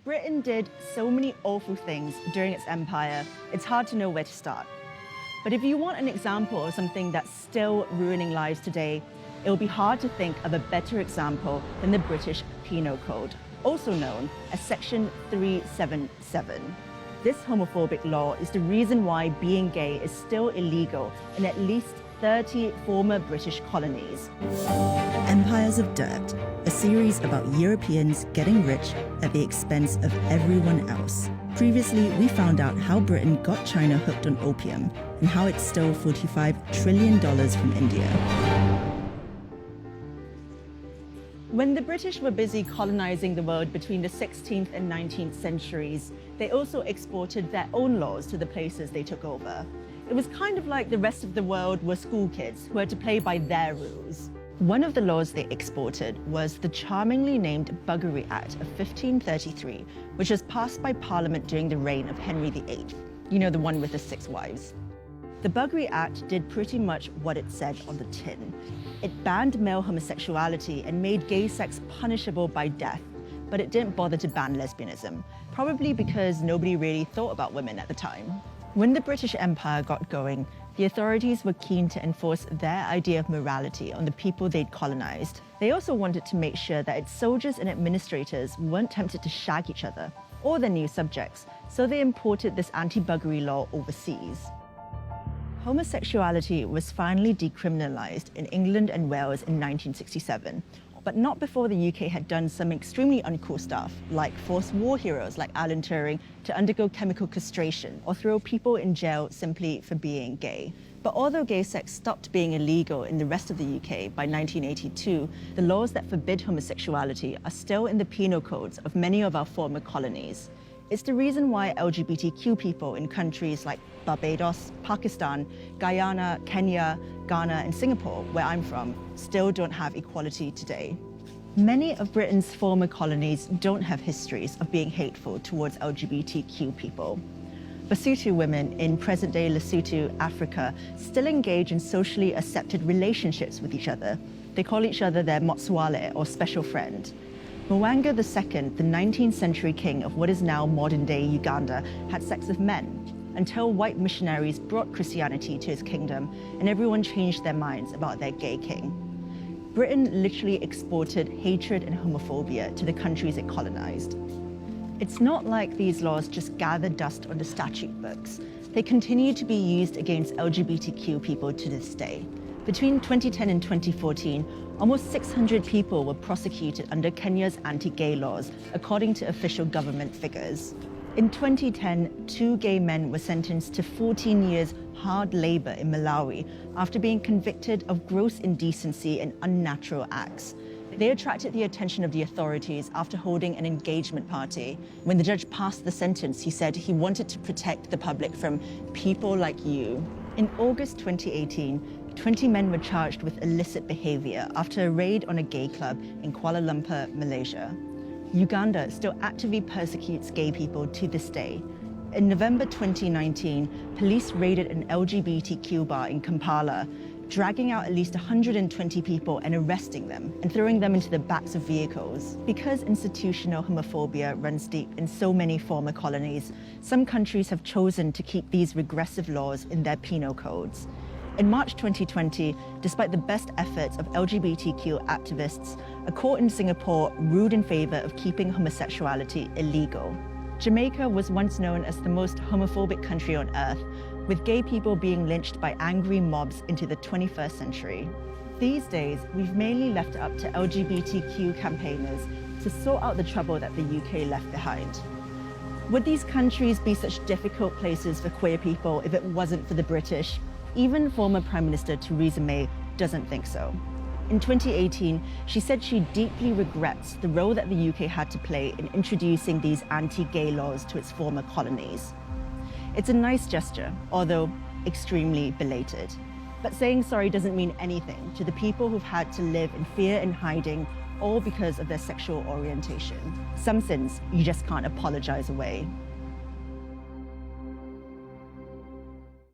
Britain did so many awful things during its empire, it's hard to know where to start. But if you want an example of something that's still ruining lives today, it will be hard to think of a better example than the British Penal Code, also known as Section 377. This homophobic law is the reason why being gay is still illegal in at least 30 former British colonies. Empires of Dirt, a series about Europeans getting rich at the expense of everyone else. Previously, we found out how Britain got China hooked on opium and how it stole $45 trillion from India. When the British were busy colonizing the world between the 16th and 19th centuries, they also exported their own laws to the places they took over. It was kind of like the rest of the world were school kids who had to play by their rules. One of the laws they exported was the charmingly named Buggery Act of 1533, which was passed by Parliament during the reign of Henry VIII. You know, the one with the 6 wives. The Buggery Act did pretty much what it said on the tin. It banned male homosexuality and made gay sex punishable by death, but it didn't bother to ban lesbianism, probably because nobody really thought about women at the time. When the British Empire got going, the authorities were keen to enforce their idea of morality on the people they'd colonized. They also wanted to make sure that its soldiers and administrators weren't tempted to shag each other or their new subjects, so they imported this anti-buggery law overseas. Homosexuality was finally decriminalized in England and Wales in 1967, but not before the UK had done some extremely uncool stuff, like force war heroes like Alan Turing to undergo chemical castration or throw people in jail simply for being gay. But although gay sex stopped being illegal in the rest of the UK by 1982, the laws that forbid homosexuality are still in the penal codes of many of our former colonies. It's the reason why LGBTQ people in countries like Barbados, Pakistan, Guyana, Kenya, Ghana, and Singapore, where I'm from, still don't have equality today. Many of Britain's former colonies don't have histories of being hateful towards LGBTQ people. Basotho women in present-day Lesotho, Africa, still engage in socially accepted relationships with each other. They call each other their motswale, or special friend. Mwanga II, the 19th century king of what is now modern-day Uganda, had sex with men, until white missionaries brought Christianity to his kingdom and everyone changed their minds about their gay king. Britain literally exported hatred and homophobia to the countries it colonized. It's not like these laws just gather dust on the statute books. They continue to be used against LGBTQ people to this day. Between 2010 and 2014, almost 600 people were prosecuted under Kenya's anti-gay laws, according to official government figures. In 2010, 2 gay men were sentenced to 14 years hard labor in Malawi after being convicted of gross indecency and unnatural acts. They attracted the attention of the authorities after holding an engagement party. When the judge passed the sentence, he said he wanted to protect the public from people like you. In August 2018, 20 men were charged with illicit behavior after a raid on a gay club in Kuala Lumpur, Malaysia. Uganda still actively persecutes gay people to this day. In November 2019, police raided an LGBTQ bar in Kampala, dragging out at least 120 people and arresting them and throwing them into the backs of vehicles. Because institutional homophobia runs deep in so many former colonies, some countries have chosen to keep these regressive laws in their penal codes. In March 2020, despite the best efforts of LGBTQ activists, a court in Singapore ruled in favor of keeping homosexuality illegal. Jamaica was once known as the most homophobic country on earth, with gay people being lynched by angry mobs into the 21st century. These days, we've mainly left it up to LGBTQ campaigners to sort out the trouble that the UK left behind. Would these countries be such difficult places for queer people if it wasn't for the British? Even former Prime Minister Theresa May doesn't think so. In 2018, she said she deeply regrets the role that the UK had to play in introducing these anti-gay laws to its former colonies. It's a nice gesture, although extremely belated. But saying sorry doesn't mean anything to the people who've had to live in fear and hiding, all because of their sexual orientation. Some sins you just can't apologize away.